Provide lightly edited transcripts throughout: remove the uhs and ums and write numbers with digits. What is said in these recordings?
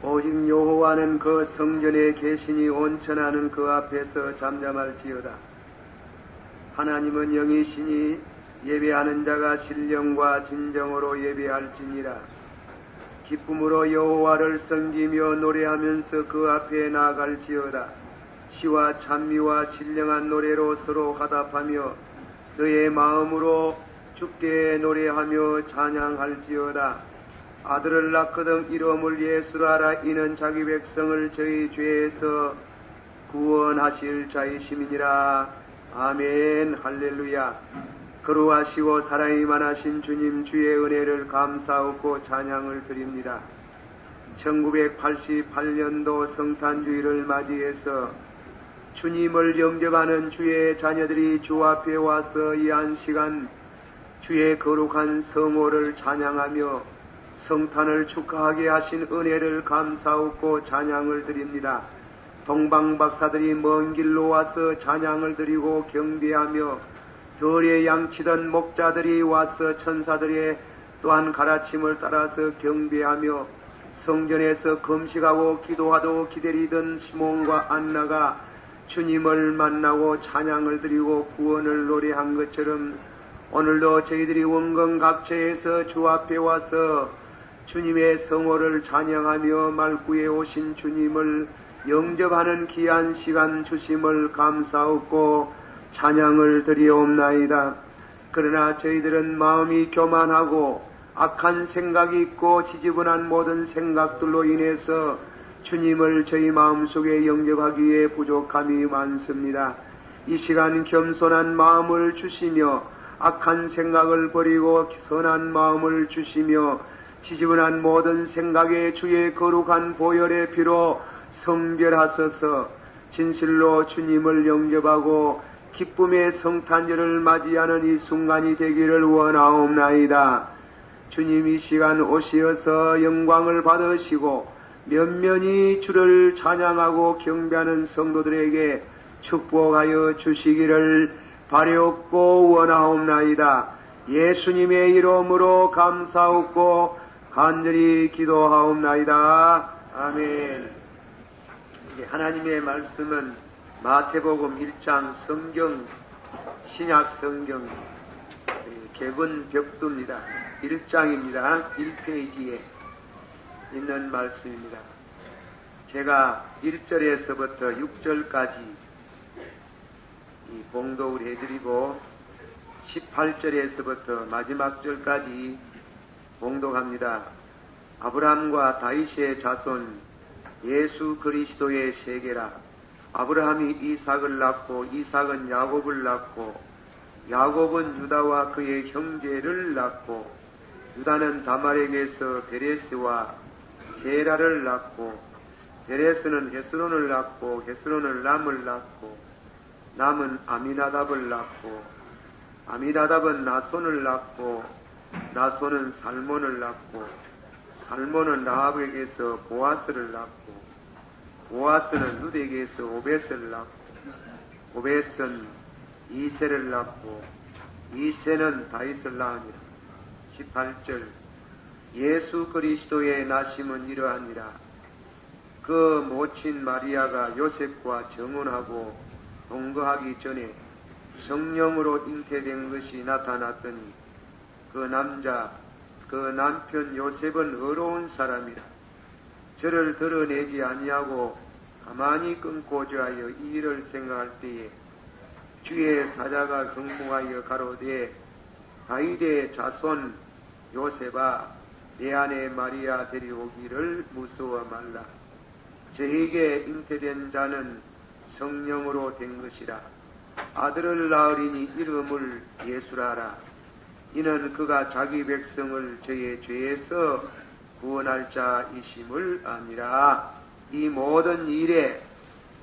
오직 여호와는 그 성전에 계시니 온천하는 그 앞에서 잠잠할지어다. 하나님은 영이시니 예배하는 자가 신령과 진정으로 예배할지니라. 기쁨으로 여호와를 섬기며 노래하면서 그 앞에 나아갈지어다. 시와 찬미와 신령한 노래로 서로 화답하며 너의 마음으로 주께 노래하며 찬양할지어다. 아들을 낳거든 이름을 예수라 하라. 이는 자기 백성을 저희 죄에서 구원하실 자이심이니라. 아멘. 할렐루야. 거룩하시고 사랑이 많으신 주님, 주의 은혜를 감사하고 찬양을 드립니다. 1988년도 성탄주의를 맞이해서 주님을 영접하는 주의 자녀들이 주 앞에 와서 이 한 시간 주의 거룩한 성호를 찬양하며 성탄을 축하하게 하신 은혜를 감사하고 찬양을 드립니다. 동방박사들이 먼 길로 와서 찬양을 드리고 경배하며 별에 양치던 목자들이 와서 천사들의 또한 가르침을 따라서 경배하며 성전에서 금식하고 기도하도 기다리던 시몬과 안나가 주님을 만나고 찬양을 드리고 구원을 노래한 것처럼 오늘도 저희들이 원근 각처에서 주 앞에 와서 주님의 성호를 찬양하며 말구에 오신 주님을 영접하는 귀한 시간 주심을 감사하고 찬양을 드리옵나이다. 그러나 저희들은 마음이 교만하고 악한 생각이 있고 지지분한 모든 생각들로 인해서 주님을 저희 마음속에 영접하기에 부족함이 많습니다. 이 시간 겸손한 마음을 주시며 악한 생각을 버리고 선한 마음을 주시며 지지분한 모든 생각에 주의 거룩한 보혈의 피로 성별하소서. 진실로 주님을 영접하고 기쁨의 성탄절을 맞이하는 이 순간이 되기를 원하옵나이다. 주님 이 시간 오시어서 영광을 받으시고 면면히 주를 찬양하고 경배하는 성도들에게 축복하여 주시기를 바라옵고 원하옵나이다. 예수님의 이름으로 감사하고 간절히 기도하옵나이다. 아멘. 하나님의 말씀은 마태복음 1장 성경, 신약 성경 개분 벽두입니다. 1장입니다. 1페이지에 있는 말씀입니다. 제가 1절에서부터 6절까지 봉독을 해드리고 18절에서부터 마지막 절까지 봉독합니다. 아브라함과 다윗의 자손 예수 그리스도의 세계라. 아브라함이 이삭을 낳고 이삭은 야곱을 낳고 야곱은 유다와 그의 형제를 낳고 유다는 다말에게서 베레스와 세라를 낳고 베레스는 헤스론을 낳고 헤스론은 람을 낳고 람은 아미나답을 낳고 아미나답은 나손을 낳고 나손은 살몬을 낳고 살몬은 라합에게서 보아스를 낳고 보아스는 룻에게서 오벳을 낳고 오벳은 이세를 낳고 이세는 다윗을 낳으니라. 18절 예수 그리스도의 나심은 이러하니라. 그 모친 마리아가 요셉과 정혼하고 동거하기 전에 성령으로 잉태된 것이 나타났더니 그 남편 요셉은 의로운 사람이라. 저를 드러내지 아니하고 가만히 끊고자 하여 이 일을 생각할 때에 주의 사자가 경공하여 가로되 다윗의 자손 요셉아 내 아내 마리아 데려오기를 무서워 말라. 저에게 잉태된 자는 성령으로 된 것이라. 아들을 낳으리니 이름을 예수라 하라. 이는 그가 자기 백성을 저의 죄에서 구원할 자이심을 아니라. 이 모든 일에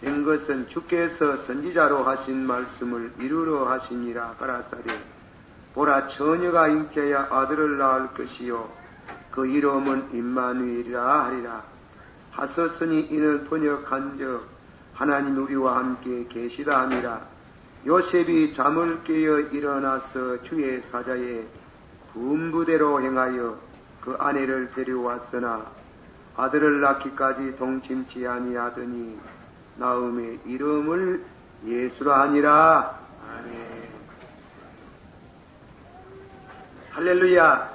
된 것은 주께서 선지자로 하신 말씀을 이루려 하시니라. 가라사대 보라 처녀가 잉태하여 아들을 낳을 것이요 그 이름은 임마누엘이라 하리라. 하셨으니 이는 번역한즉 하나님 우리와 함께 계시다 함이라. 요셉이 잠을 깨어 일어나서 주의 사자의 분부대로 행하여 그 아내를 데려왔으나 아들을 낳기까지 동침치 아니하더니 나음의 이름을 예수라 하니라. 아멘. 할렐루야.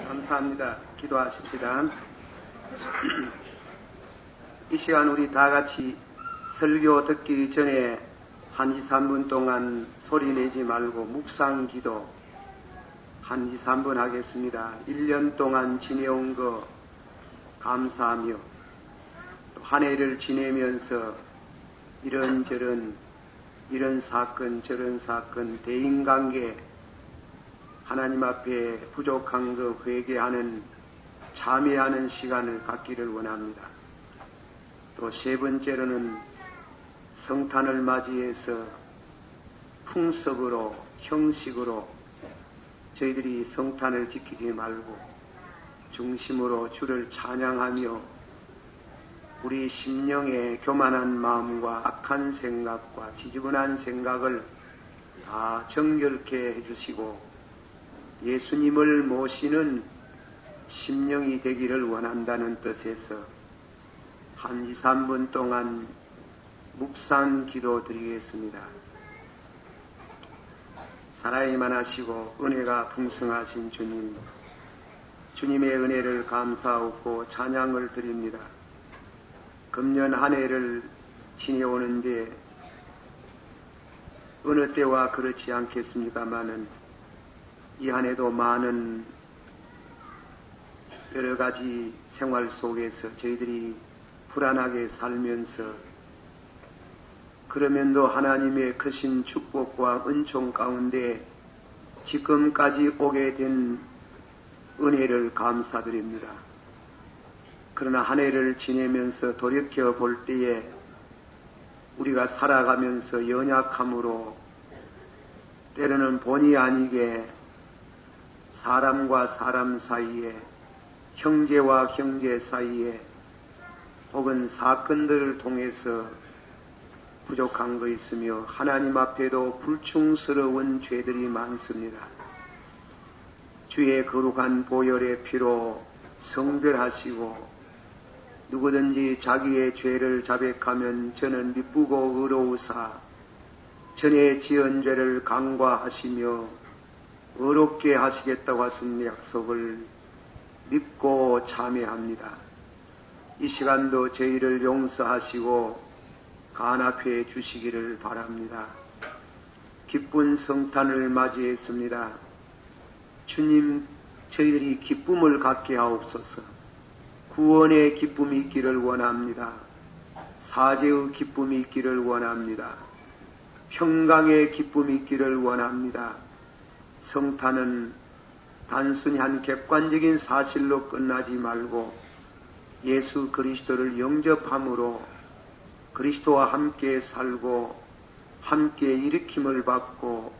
감사합니다. 기도하십시다. 이 시간 우리 다 같이 설교 듣기 전에 1, 2, 3분 동안 소리 내지 말고 묵상 기도 1, 2, 3분 하겠습니다. 1년 동안 지내온 거 감사하며 또 한 해를 지내면서 이런저런 이런 사건 저런 사건 대인관계 하나님 앞에 부족한 거 회개하는 참회하는 시간을 갖기를 원합니다. 또 세 번째로는 성탄을 맞이해서 풍습으로 형식으로 저희들이 성탄을 지키지 말고 중심으로 주를 찬양하며 우리 심령의 교만한 마음과 악한 생각과 지저분한 생각을 다 정결케 해주시고 예수님을 모시는 심령이 되기를 원한다는 뜻에서 1, 2, 3분 동안 묵상 기도 드리겠습니다. 살아있만 하시고 은혜가 풍성하신 주님, 주님의 은혜를 감사하고 찬양을 드립니다. 금년 한 해를 지내오는데 어느 때와 그렇지 않겠습니다마는 이 한 해도 많은 여러 가지 생활 속에서 저희들이 불안하게 살면서 그러면도 하나님의 크신 축복과 은총 가운데 지금까지 오게 된 은혜를 감사드립니다. 그러나 한 해를 지내면서 돌이켜 볼 때에 우리가 살아가면서 연약함으로 때로는 본의 아니게 사람과 사람 사이에 형제와 형제 사이에 혹은 사건들을 통해서 부족한 거 있으며 하나님 앞에도 불충스러운 죄들이 많습니다. 주의 거룩한 보혈의 피로 성별하시고 누구든지 자기의 죄를 자백하면 저는 미쁘고 의로우사 전에 지은 죄를 간과하시며 의롭게 하시겠다고 하신 약속을 믿고 참여합니다. 이 시간도 저희를 용서하시고 간합해 주시기를 바랍니다. 기쁜 성탄을 맞이했습니다. 주님, 저희들이 기쁨을 갖게 하옵소서. 구원의 기쁨이 있기를 원합니다. 사죄의 기쁨이 있기를 원합니다. 평강의 기쁨이 있기를 원합니다. 성탄은 단순히 한 객관적인 사실로 끝나지 말고 예수 그리스도를 영접함으로 그리스도와 함께 살고 함께 일으킴을 받고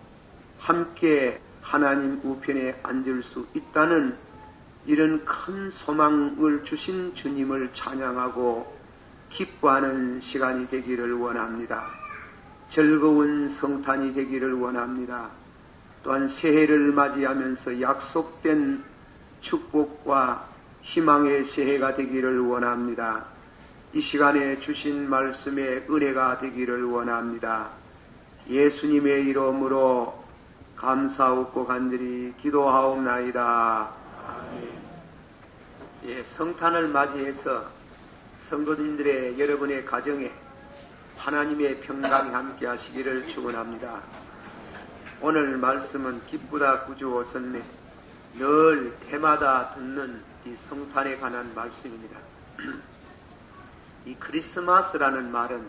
함께 하나님 우편에 앉을 수 있다는 이런 큰 소망을 주신 주님을 찬양하고 기뻐하는 시간이 되기를 원합니다. 즐거운 성탄이 되기를 원합니다. 또한 새해를 맞이하면서 약속된 축복과 희망의 새해가 되기를 원합니다. 이 시간에 주신 말씀의 은혜가 되기를 원합니다. 예수님의 이름으로 감사하고 간절히 기도하옵나이다. 아멘. 예, 성탄을 맞이해서 성도님들의 여러분의 가정에 하나님의 평강이 함께 하시기를 축원합니다. 오늘 말씀은 기쁘다 구주 오셨네. 늘 해마다 듣는 이 성탄에 관한 말씀입니다. 이 크리스마스라는 말은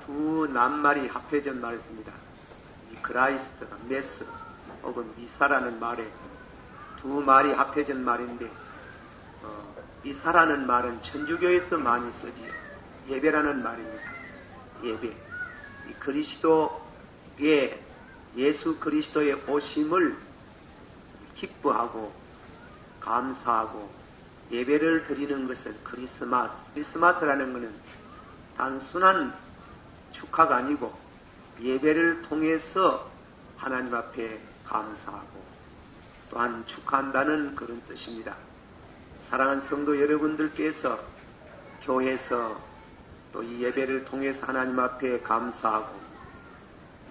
두 낱말이 합해진 말입니다. 이 크라이스트가 메스 혹은 미사라는 말에 두 말이 합해진 말인데 미사라는 말은 천주교에서 많이 쓰지요. 예배라는 말입니다. 예배. 이 그리스도의 예수 그리스도의 오심을 기뻐하고 감사하고 예배를 드리는 것은 크리스마스. 크리스마스라는 것은 단순한 축하가 아니고 예배를 통해서 하나님 앞에 감사하고 또한 축하한다는 그런 뜻입니다. 사랑하는 성도 여러분들께서 교회에서 또 이 예배를 통해서 하나님 앞에 감사하고,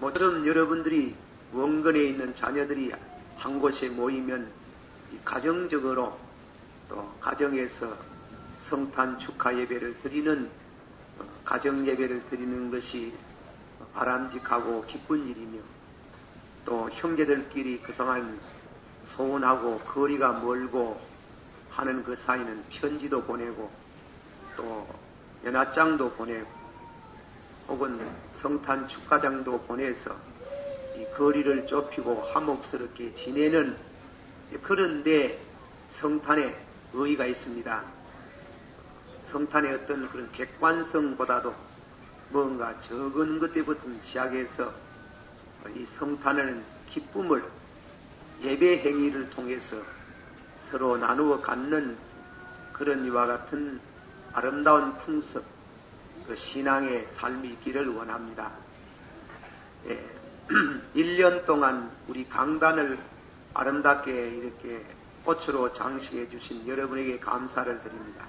모처럼 여러분들이 원근에 있는 자녀들이 한 곳에 모이면 가정적으로 또 가정에서 성탄 축하 예배를 드리는, 가정 예배를 드리는 것이 바람직하고 기쁜 일이며, 또 형제들끼리 그동안 소원하고 거리가 멀고 하는 그 사이는 편지도 보내고 또 연합장도 보내고 혹은 성탄 축가장도 보내서 이 거리를 좁히고 화목스럽게 지내는, 그런데 성탄에 의의가 있습니다. 성탄의 어떤 그런 객관성보다도 뭔가 적은 것 때부터 시작해서 이 성탄은 기쁨을 예배 행위를 통해서 서로 나누어 갖는 그런 이와 같은 아름다운 풍습, 그 신앙의 삶이 있기를 원합니다. 1년 동안 우리 강단을 아름답게 이렇게 꽃으로 장식해 주신 여러분에게 감사를 드립니다.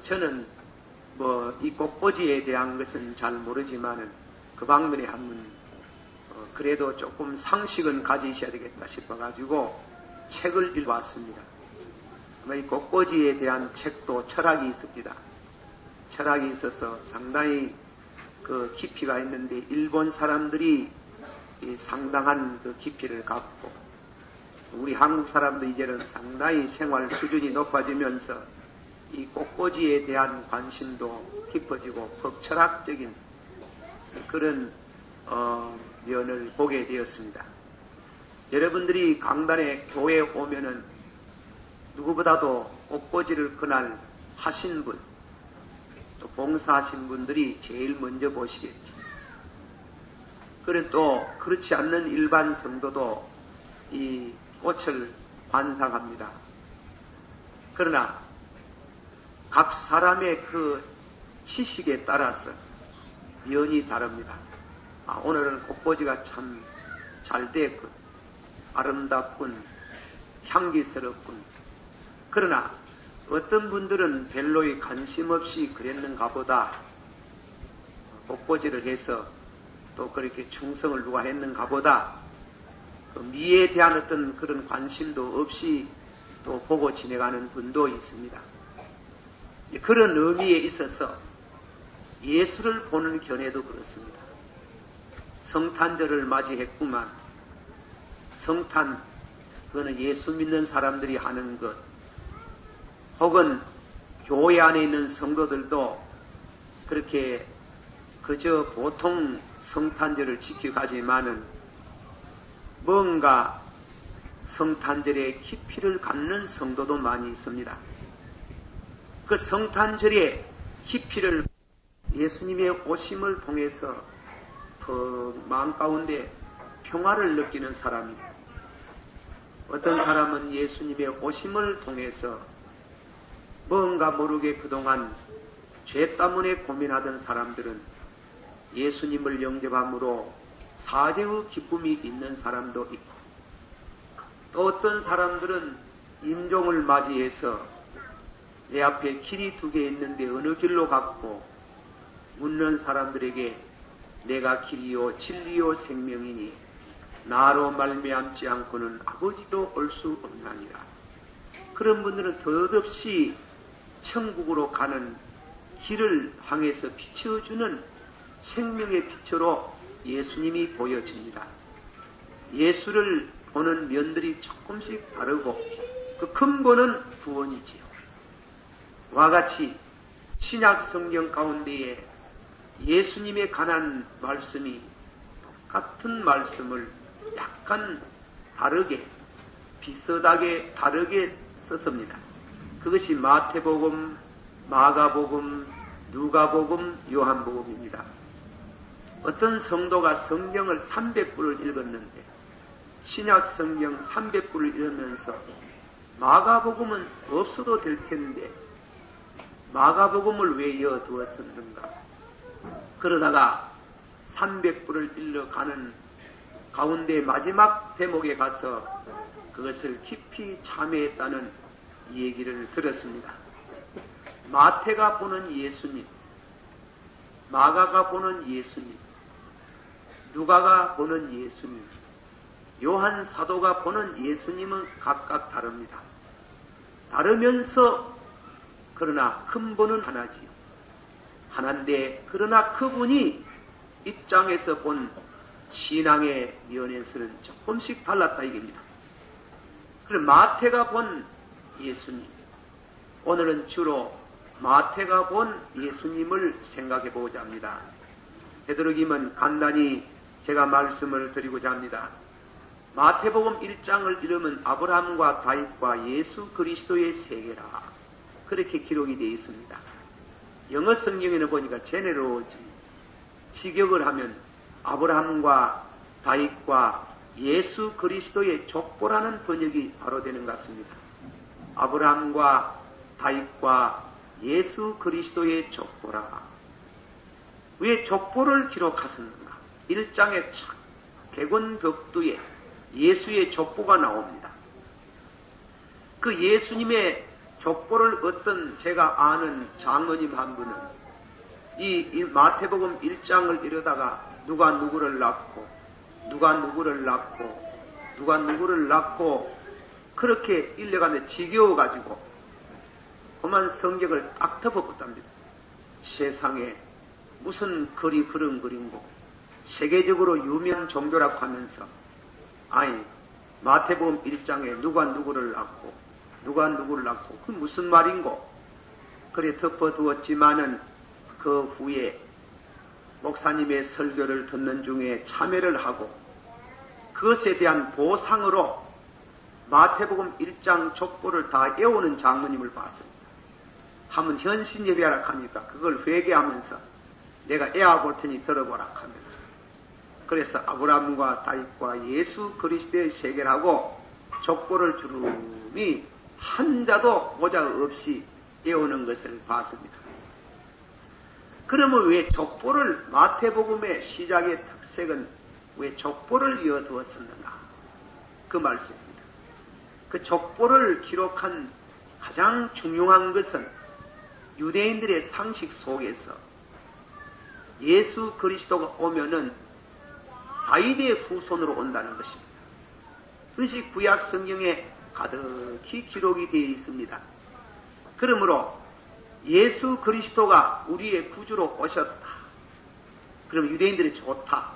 저는 이 꽃꽂이에 대한 것은 잘 모르지만은 그 방면에 한번 그래도 조금 상식은 가지셔야 되겠다 싶어가지고 책을 읽어왔습니다. 이 꽃꽂이에 대한 책도 철학이 있습니다. 철학이 있어서 상당히 그 깊이가 있는데, 일본 사람들이 상당한 그 깊이를 갖고 우리 한국 사람도 이제는 상당히 생활 수준이 높아지면서 이 꽃꽂이에 대한 관심도 깊어지고 법철학적인 그런 면을 보게 되었습니다. 여러분들이 강단에 교회에 오면은 누구보다도 꽃꽂이를 그날 하신 분, 또 봉사하신 분들이 제일 먼저 보시겠지. 그래 또 그렇지 않는 일반 성도도 이 꽃을 관상합니다. 그러나 각 사람의 그 지식에 따라서 면이 다릅니다. 오늘은 꽃꽂이가 참 잘 됐군, 아름답군, 향기스럽군. 그러나 어떤 분들은 별로의 관심 없이 그랬는가 보다, 꽃꽂이를 해서 또 그렇게 충성을 누가 했는가 보다, 그 미에 대한 어떤 그런 관심도 없이 또 보고 지내가는 분도 있습니다. 그런 의미에 있어서 예수를 보는 견해도 그렇습니다. 성탄절을 맞이했구만. 성탄, 그거는 예수 믿는 사람들이 하는 것, 혹은 교회 안에 있는 성도들도 그렇게 그저 보통 성탄절을 지켜가지만은 뭔가 성탄절에 깊이를 갖는 성도도 많이 있습니다. 그 성탄절의 깊이를 예수님의 오심을 통해서 그 마음 가운데 평화를 느끼는 사람입니다. 어떤 사람은 예수님의 오심을 통해서 뭔가 모르게 그동안 죄 때문에 고민하던 사람들은 예수님을 영접함으로 사죄의 기쁨이 있는 사람도 있고, 또 어떤 사람들은 임종을 맞이해서 내 앞에 길이 2개 있는데 어느 길로 갔고, 묻는 사람들에게 내가 길이요 진리요 생명이니 나로 말미암지 않고는 아버지도 올 수 없나니라. 그런 분들은 덧없이 천국으로 가는 길을 향해서 비춰주는 생명의 빛으로 예수님이 보여집니다. 예수를 보는 면들이 조금씩 다르고 그 근본은 구원이지요. 와 같이 신약 성경 가운데에 예수님에 관한 말씀이 같은 말씀을 약간 다르게, 비슷하게 다르게 썼습니다. 그것이 마태복음, 마가복음, 누가복음, 요한복음입니다. 어떤 성도가 성경을 300부를 읽었는데 신약 성경 300부를 읽으면서 마가복음은 없어도 될 텐데 마가복음을 왜 이어두었었는가? 그러다가 300부를 읽어가는 가운데 마지막 대목에 가서 그것을 깊이 참회했다는 얘기를 들었습니다. 마태가 보는 예수님, 마가가 보는 예수님, 누가가 보는 예수님, 요한 사도가 보는 예수님은 각각 다릅니다. 다르면서 그러나 근본은 하나지요. 하나인데 그러나 그분이 입장에서 본 신앙의 면에서는 조금씩 달랐다 이겁니다. 그럼 마태가 본 예수님, 오늘은 주로 마태가 본 예수님을 생각해 보고자 합니다. 되도록이면 간단히 제가 말씀을 드리고자 합니다. 마태복음 1장을 읽으면 아브라함과 다윗과 예수 그리스도의 세계라 그렇게 기록이 되어 있습니다. 영어 성경에는 보니까 제네로지 직역을 하면 아브라함과 다윗과 예수 그리스도의 족보라는 번역이 바로 되는 것 같습니다. 아브라함과 다윗과 예수 그리스도의 족보라. 왜 족보를 기록하셨는가? 1장의 객원 벽두에 예수의 족보가 나옵니다. 그 예수님의 족보를 어떤 제가 아는 장로님 한 분은 이 마태복음 1장을 이러다가 누가 누구를 낳고 누가 누구를 낳고 누가 누구를 낳고 그렇게 일려가는데 지겨워가지고 그만 성경을 딱 덮어붙답니다. 세상에 무슨 글이 그런 글인고 세계적으로 유명한 종교라고 하면서 아니 마태복음 1장에 누가 누구를 낳고 누가 누구를 낳고 그 무슨 말인고 그래 덮어두었지만은 그 후에 목사님의 설교를 듣는 중에 참여를 하고 그것에 대한 보상으로 마태복음 1장 족보를 다 외우는 장로님을 봤습니다. 하면 현신 예배하라 하니까 그걸 회개하면서 내가 애워볼 테니 들어보라 하면서 그래서 아브라함과 다윗과 예수 그리스도의 세계를 하고 족보를 주름이 한자도 모자 없이 외우는 것을 봤습니다. 그러면 왜 족보를 마태복음의 시작의 특색은 왜 족보를 이어두었었는가? 그 말씀입니다. 그 족보를 기록한 가장 중요한 것은 유대인들의 상식 속에서 예수 그리스도가 오면은 다윗의 후손으로 온다는 것입니다. 그것이 구약 성경에 가득히 기록이 되어 있습니다. 그러므로 예수 그리스도가 우리의 구주로 오셨다. 그럼 유대인들이 좋다.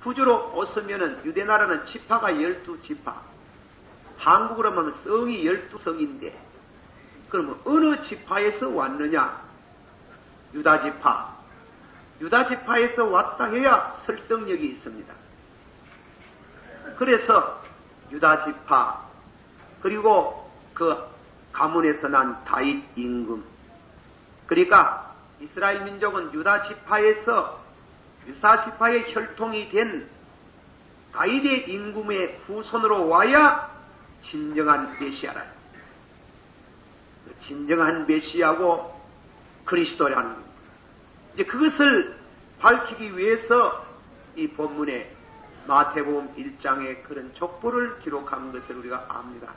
구주로 오시면은 유대나라는 지파가 12지파. 한국으로 하면 성이 12성인데 그러면 어느 지파에서 왔느냐? 유다지파. 유다지파에서 왔다 해야 설득력이 있습니다. 그래서 유다지파 그리고 그 가문에서 난 다윗 임금 그러니까 이스라엘 민족은 유다지파에서 유다지파의 혈통이 된 다윗의 임금의 후손으로 와야 진정한 메시아라. 진정한 메시아고 그리스도라는 겁니다. 이제 그것을 밝히기 위해서 이 본문에 마태복음 1장에 그런 족보를 기록한 것을 우리가 압니다.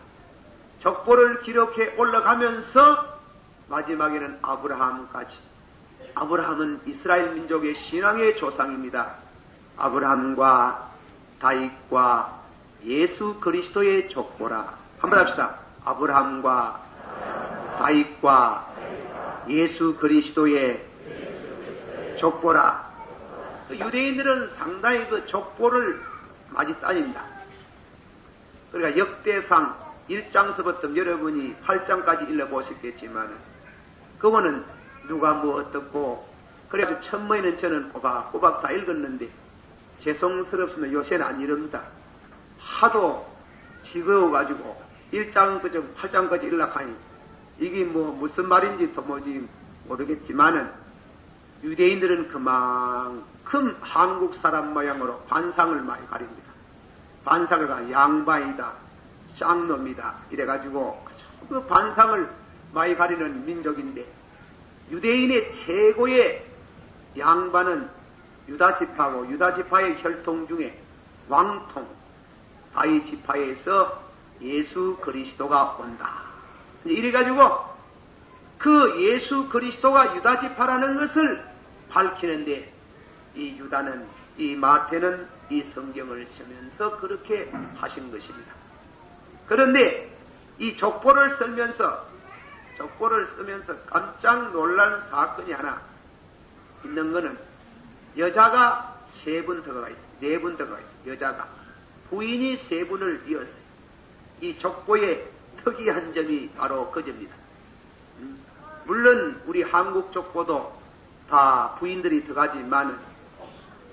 족보를 기록해 올라가면서 마지막에는 아브라함까지. 아브라함은 이스라엘 민족의 신앙의 조상입니다. 아브라함과 다윗과 예수 그리스도의 족보라. 한번 합시다. 아브라함과 다윗과 예수 그리스도의 족보라. 유대인들은 상당히 그 족보를 많이 따집니다. 그러니까 역대상 1장서부터 여러분이 8장까지 읽어보셨겠지만 그거는 누가 뭐 어떻고 그래서 천문에는 저는 꼬박꼬박 다 읽었는데 죄송스럽습니다. 요새는 안 이럽니다. 하도 지겨워가지고 1장 그저 8장까지 읽락하니 이게 뭐 무슨 말인지 도무지 모르겠지만은 유대인들은 그만큼 한국 사람 모양으로 반상을 많이 가립니다. 반상을 가 양반이다, 쌍놈이다 이래가지고 그 반상을 많이 가리는 민족인데 유대인의 최고의 양반은 유다지파고 유다지파의 혈통 중에 왕통 다윗 지파에서 예수 그리스도가 온다. 이래가지고 그 예수 그리스도가 유다 지파라는 것을 밝히는데 이 유다는, 이 마태는 이 성경을 쓰면서 그렇게 하신 것입니다. 그런데 이 족보를 쓰면서 깜짝 놀란 사건이 하나 있는 것은 여자가 3분 들어가 있어요. 4분 들어가 있어요. 여자가. 부인이 3분을 이었어요. 이 족보의 특이한 점이 바로 그 점입니다. 물론 우리 한국 족보도 다 부인들이 들어가지만은,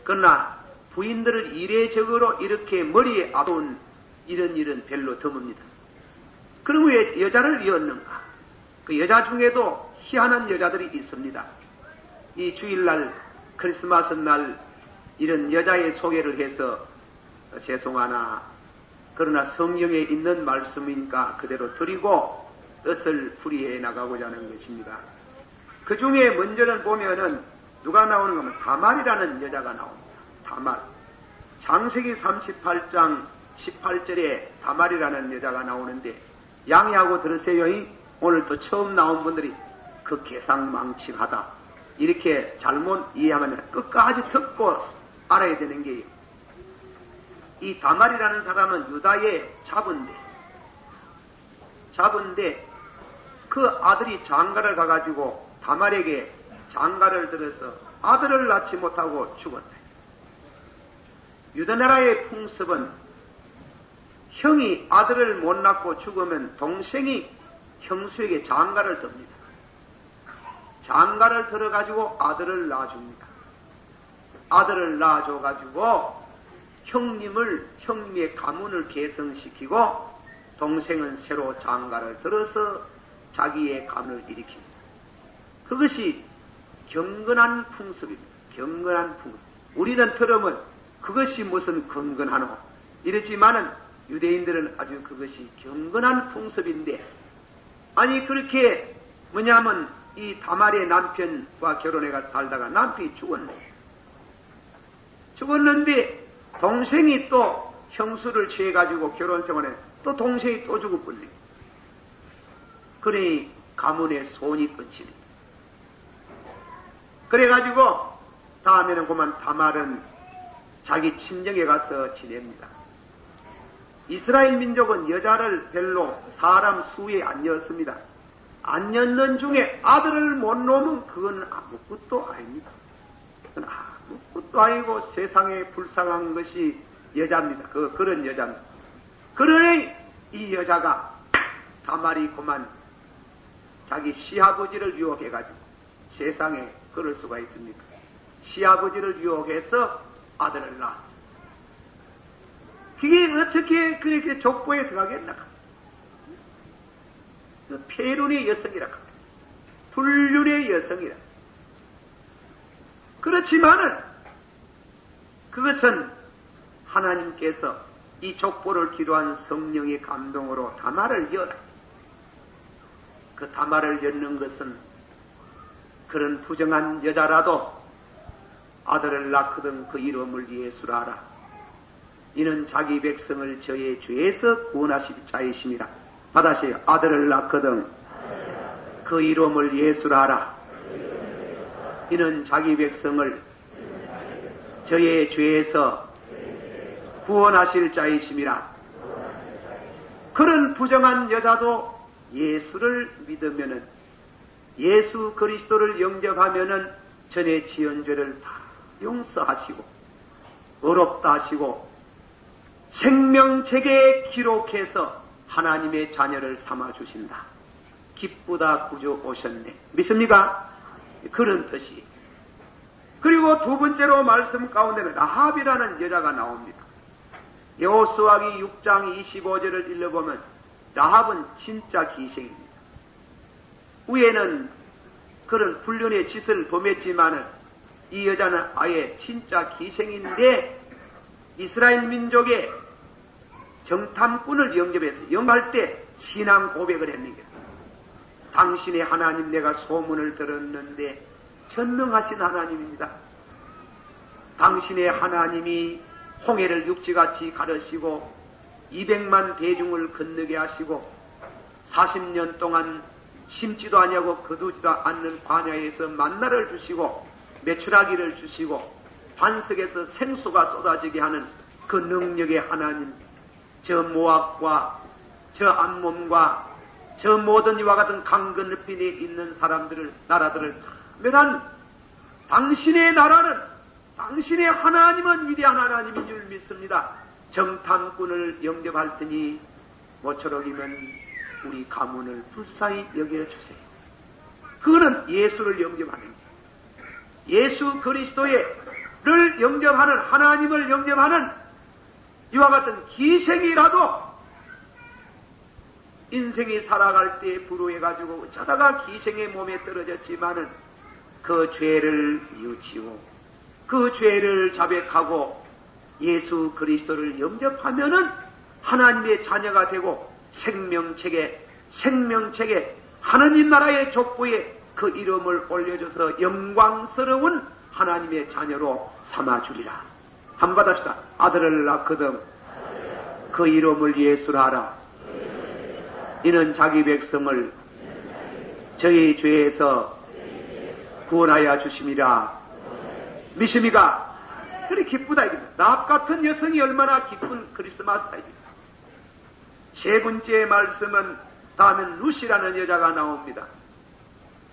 그러나 부인들을 이례적으로 이렇게 머리에 아둔 이런 일은 별로 드뭅니다. 그럼 왜 여자를 이었는가? 그 여자 중에도 희한한 여자들이 있습니다. 이 주일날, 크리스마스 날 이런 여자의 소개를 해서 죄송하나, 그러나 성경에 있는 말씀이니까 그대로 드리고 뜻을 풀이해 나가고자 하는 것입니다. 그 중에 먼저는 보면은 누가 나오는가 하면 다말이라는 여자가 나옵니다. 다말. 창세기 38장 18절에 다말이라는 여자가 나오는데, 양해하고 들으세요. 오늘 또 처음 나온 분들이 그 개상망측하다 이렇게 잘못 이해하면 끝까지 듣고 알아야 되는 게, 이 다말이라는 사람은 유다의 자부인데 그 아들이 장가를 가가지고 다말에게 장가를 들어서 아들을 낳지 못하고 죽었다. 유다나라의 풍습은 형이 아들을 못 낳고 죽으면 동생이 형수에게 장가를 듭니다. 장가를 들어가지고 아들을 낳아줍니다. 아들을 낳아줘가지고 형님의 가문을 계승시키고 동생은 새로 장가를 들어서 자기의 가문을 일으킵니다. 그것이 경건한 풍습입니다. 경건한 풍습. 우리는 들으면 그것이 무슨 경건하노 이러지만은 유대인들은 아주 그것이 경건한 풍습인데, 아니 그렇게 뭐냐면 이 다말의 남편과 결혼해가 살다가 남편이 죽었는데 동생이 또 형수를 취해가지고 결혼생활에 또 동생이 또 죽어버리고, 그러니 가문의 소원이 끊기네. 그래가지고 다음에는 그만 다말은 자기 친정에 가서 지냅니다. 이스라엘 민족은 여자를 별로 사람 수에 안 였습니다. 안 였는 중에 아들을 못 놓으면 그건 아무것도 아닙니다. 그건 아무것도 아니고 세상에 불쌍한 것이 여자입니다. 그런 여자입니다. 그러니 이 여자가 다말이 그만 자기 시아버지를 유혹해가지고, 세상에 그럴 수가 있습니까? 시아버지를 유혹해서 아들을 낳아. 그게 어떻게 그렇게 족보에 들어가겠나? 그 폐륜의 여성이라 합니다. 불륜의 여성이라. 그렇지만은 그것은 하나님께서 이 족보를 기도한 성령의 감동으로 다말을 열어. 그 다말을 엮는 것은 그런 부정한 여자라도 아들을 낳거든 그 이름을 예수라 하라. 이는 자기 백성을 저의 죄에서 구원하실 자이심이라. 받아세요. 아들을 낳거든 그 이름을 예수라 하라. 이는 자기 백성을 저의 죄에서 구원하실 자이심이라. 그런 부정한 여자도 예수를 믿으면은, 예수 그리스도를 영접하면은 전에 지은 죄를 다 용서하시고 의롭다 하시고 생명책에 기록해서 하나님의 자녀를 삼아 주신다. 기쁘다 구주 오셨네. 믿습니까? 그런 뜻이. 그리고 두 번째로 말씀 가운데는 라합이라는 여자가 나옵니다. 여호수아기 6장 25절을 읽어보면 라합은 진짜 기생입니다. 위에는 그런 불륜의 짓을 범했지만은 이 여자는 아예 진짜 기생인데, 이스라엘 민족의 정탐꾼을 영접해서 영할 때 신앙 고백을 했는 거예요. 당신의 하나님 내가 소문을 들었는데 전능하신 하나님입니다. 당신의 하나님이 홍해를 육지같이 가르시고 200만 대중을 건너게 하시고 40년 동안 심지도 아니하고 거두지도 않는 광야에서 만나를 주시고 메추라기를 주시고 반석에서 생수가 쏟아지게 하는 그 능력의 하나님, 저 모압과 저 암몬과 저 모든 이와 같은 강 건너편에 있는 사람들을, 나라들을 멸한 당신의 나라는, 당신의 하나님은 위대한 하나님인 줄 믿습니다. 정탐꾼을 영접할 테니 모처럼이면 우리 가문을 불쌍히 여겨주세요. 그거는 예수를 영접하는 거예요. 예수 그리스도를 영접하는, 하나님을 영접하는 이와 같은 희생이라도 인생이 살아갈 때 불우해가지고 어쩌다가 희생의 몸에 떨어졌지만은 그 죄를 뉘우치고 그 죄를 자백하고 예수 그리스도를 영접하면은 하나님의 자녀가 되고 생명책에 하나님 나라의 족보에 그 이름을 올려줘서 영광스러운 하나님의 자녀로 삼아주리라. 한번 받읍시다. 아들을 낳거든 그 이름을 예수라 하라. 이는 자기 백성을 저희 죄에서 구원하여 주심이라. 미심이가 그리 기쁘다 이겁니다. 납 같은 여성이 얼마나 기쁜 크리스마스다 이겁니다. 세 번째 말씀은 다음엔 루시라는 여자가 나옵니다.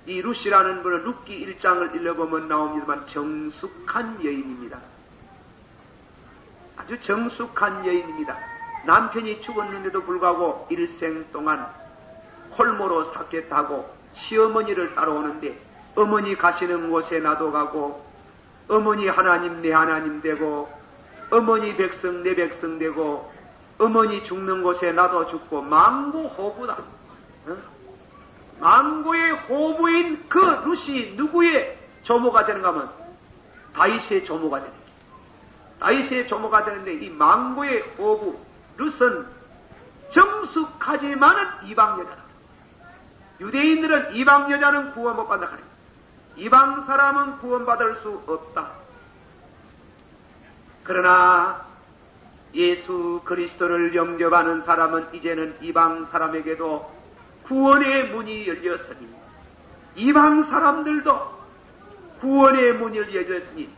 이 루시라는 분은 룻기 1장을 읽어보면 나옵니다만 정숙한 여인입니다. 아주 정숙한 여인입니다. 남편이 죽었는데도 불구하고 일생 동안 홀모로 샀겠다고 시어머니를 따라오는데 어머니 가시는 곳에 나도 가고 어머니 하나님 내 하나님 되고 어머니 백성 내 백성 되고 어머니 죽는 곳에 나도 죽고 망고 호부다. 망고의 호부인 그 룻이 누구의 조모가 되는가 하면 다윗의 조모가 되는 거예요. 다윗의 조모가 되는데 이 망고의 호부 룻은 정숙하지만은 이방 여자다. 유대인들은 이방 여자는 구원 못 받는다 하니 이방 사람은 구원받을 수 없다. 그러나 예수 그리스도를 영접하는 사람은 이제는 이방 사람에게도 구원의 문이 열렸으니 이방 사람들도 구원의 문이 열렸으니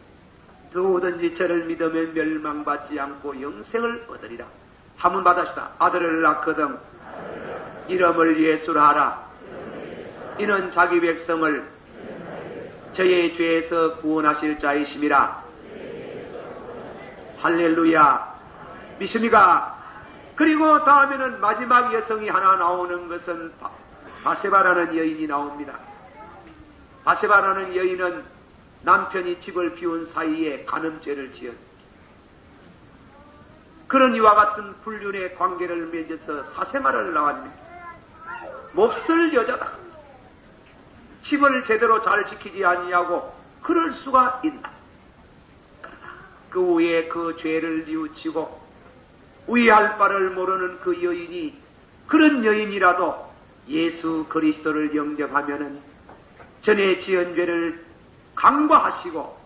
누구든지 저를 믿으면 멸망받지 않고 영생을 얻으리라. 한번 받으시다. 아들을 낳거든 이름을 예수라 하라. 이는 자기 백성을 저의 죄에서 구원하실 자이심이라. 할렐루야. 믿습니까? 그리고 다음에는 마지막 여성이 하나 나오는 것은 바세바라는 여인이 나옵니다. 바세바라는 여인은 남편이 집을 비운 사이에 간음죄를 지은 그런 이와 같은 불륜의 관계를 맺어서 사생활을 나왔습니다. 몹쓸 여자다. 집을 제대로 잘 지키지 아니하고 그럴 수가 있나. 그러나 그 후에 그 죄를 뉘우치고 위할 바를 모르는 그 여인이 그런 여인이라도 예수 그리스도를 영접하면은 전에 지은 죄를 간과하시고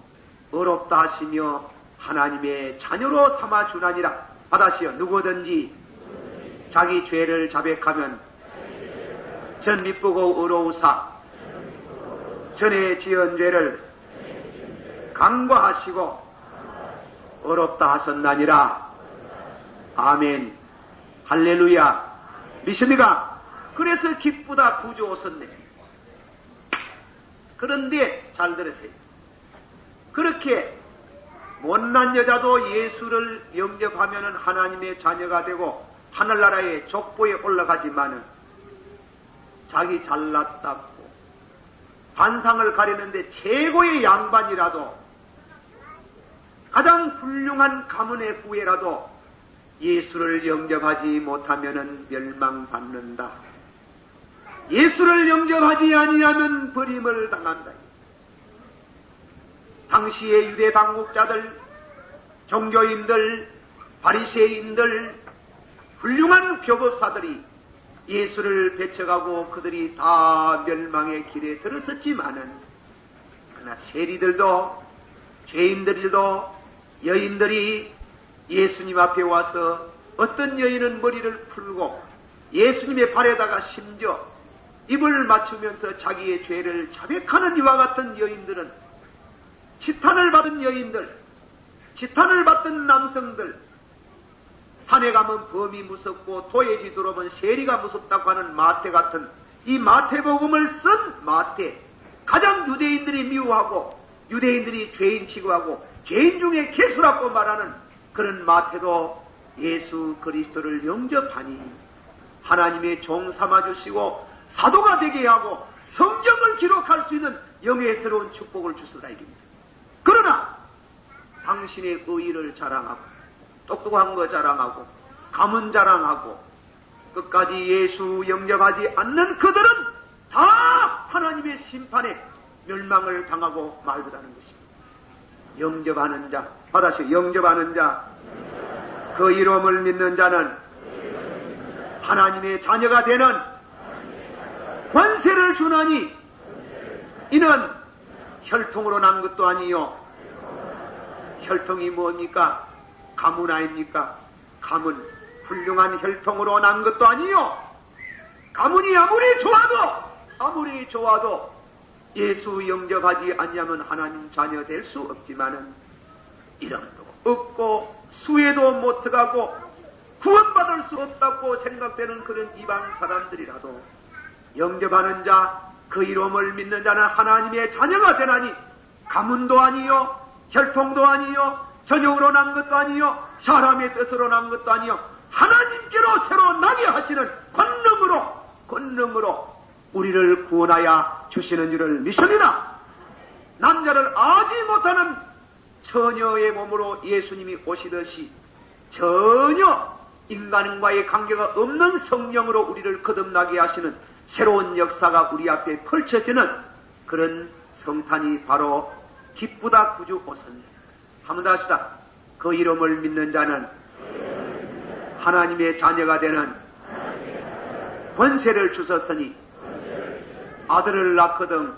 어렵다 하시며 하나님의 자녀로 삼아 주나니라. 받아시오. 누구든지 자기 죄를 자백하면 전 미쁘고 어려우사 전에 지은 죄를 간과하시고 어렵다 하셨나니라. 아멘. 할렐루야. 믿습니까? 그래서 기쁘다 구주 오셨네. 그런데 잘 들으세요. 그렇게 못난 여자도 예수를 영접하면 하나님의 자녀가 되고 하늘나라의 족보에 올라가지만은 자기 잘났다고 반상을 가리는데 최고의 양반이라도 가장 훌륭한 가문의 후예라도 예수를 영접하지 못하면은 멸망받는다. 예수를 영접하지 아니하면 버림을 당한다. 당시의 유대 당국자들, 종교인들, 바리새인들, 훌륭한 교법사들이 예수를 배척하고 그들이 다 멸망의 길에 들었었지만은 그러나 세리들도 죄인들도 여인들이 예수님 앞에 와서 어떤 여인은 머리를 풀고 예수님의 발에다가 심지어 입을 맞추면서 자기의 죄를 자백하는 이와 같은 여인들은, 치탄을 받은 여인들, 치탄을 받던 남성들, 산에 가면 범이 무섭고 도해지 들어오면 세리가 무섭다고 하는 마태 같은 이 마태복음을 쓴 마태, 가장 유대인들이 미워하고 유대인들이 죄인 취급하고 죄인 중에 괴수라고 말하는 그런 마태도 예수 그리스도를 영접하니 하나님의 종 삼아주시고 사도가 되게 하고 성경을 기록할 수 있는 영예스러운 축복을 주시다 이깁니다. 그러나 당신의 의의를 자랑하고 똑똑한 거 자랑하고 가문 자랑하고 끝까지 예수 영접하지 않는 그들은 다 하나님의 심판에 멸망을 당하고 말고다는 것입니다. 영접하는 자, 받아시오. 영접하는 자, 그 이름을 믿는 자는 하나님의 자녀가 되는 권세를 주나니 이는 혈통으로 난 것도 아니요. 혈통이 뭡니까? 가문 아닙니까? 가문, 훌륭한 혈통으로 난 것도 아니요. 가문이 아무리 좋아도 예수 영접하지 아니하면 하나님 자녀 될 수 없지만은 이름도 없고 수에도 못 들어가고 구원받을 수 없다고 생각되는 그런 이방 사람들이라도 영접하는 자, 그 이름을 믿는 자는 하나님의 자녀가 되나니 가문도 아니요, 혈통도 아니요, 전형으로 난 것도 아니요, 사람의 뜻으로 난 것도 아니요, 하나님께로 새로 나게 하시는 권능으로 우리를 구원하여 주시는 줄을 믿습니다. 남자를 아지 못하는 처녀의 몸으로 예수님이 오시듯이 전혀 인간과의 관계가 없는 성령으로 우리를 거듭나게 하시는 새로운 역사가 우리 앞에 펼쳐지는 그런 성탄이 바로 기쁘다 구주 오셨네. 한번 더 합시다. 그 이름을 믿는 자는 하나님의 자녀가 되는 권세를 주셨으니 아들을 낳거든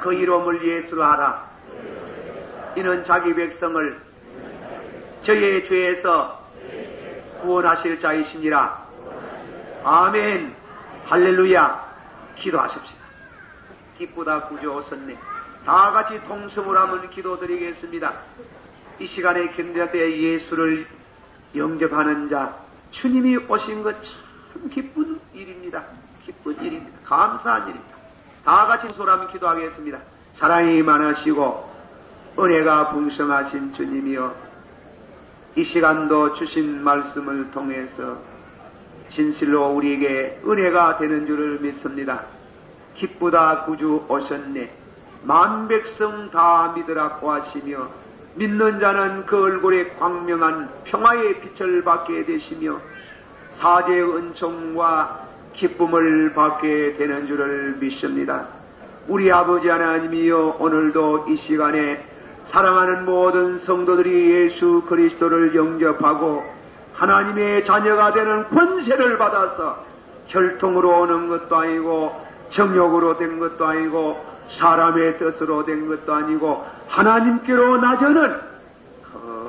그 이름을 예수로 하라. 이는 자기 백성을 저의 죄에서 구원하실 자이시니라. 아멘. 할렐루야. 기도하십시다. 기쁘다 구주 오셨네. 다 같이 동성으로 한번 기도드리겠습니다. 이 시간에 견딜 때 예수를 영접하는 자, 주님이 오신 것 참 기쁜 일입니다. 기쁜 일입니다. 감사한 일입니다. 다 같이 소리 한번 기도하겠습니다. 사랑이 많으시고 은혜가 풍성하신 주님이여, 이 시간도 주신 말씀을 통해서 진실로 우리에게 은혜가 되는 줄을 믿습니다. 기쁘다 구주 오셨네. 만백성 다 믿으라고 하시며 믿는 자는 그 얼굴에 광명한 평화의 빛을 받게 되시며 사제의 은총과 기쁨을 받게 되는 줄을 믿습니다. 우리 아버지 하나님이여, 오늘도 이 시간에 사랑하는 모든 성도들이 예수 그리스도를 영접하고 하나님의 자녀가 되는 권세를 받아서 혈통으로 오는 것도 아니고 정욕으로 된 것도 아니고 사람의 뜻으로 된 것도 아니고 하나님께로 나저는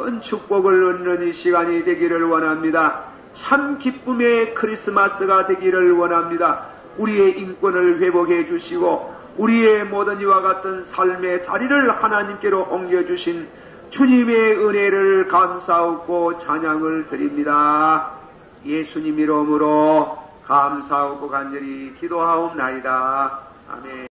큰 축복을 얻는 이 시간이 되기를 원합니다. 참 기쁨의 크리스마스가 되기를 원합니다. 우리의 인권을 회복해 주시고 우리의 모든 이와 같은 삶의 자리를 하나님께로 옮겨주신 주님의 은혜를 감사하고 찬양을 드립니다. 예수님 이름으로 감사하고 간절히 기도하옵나이다. 아멘.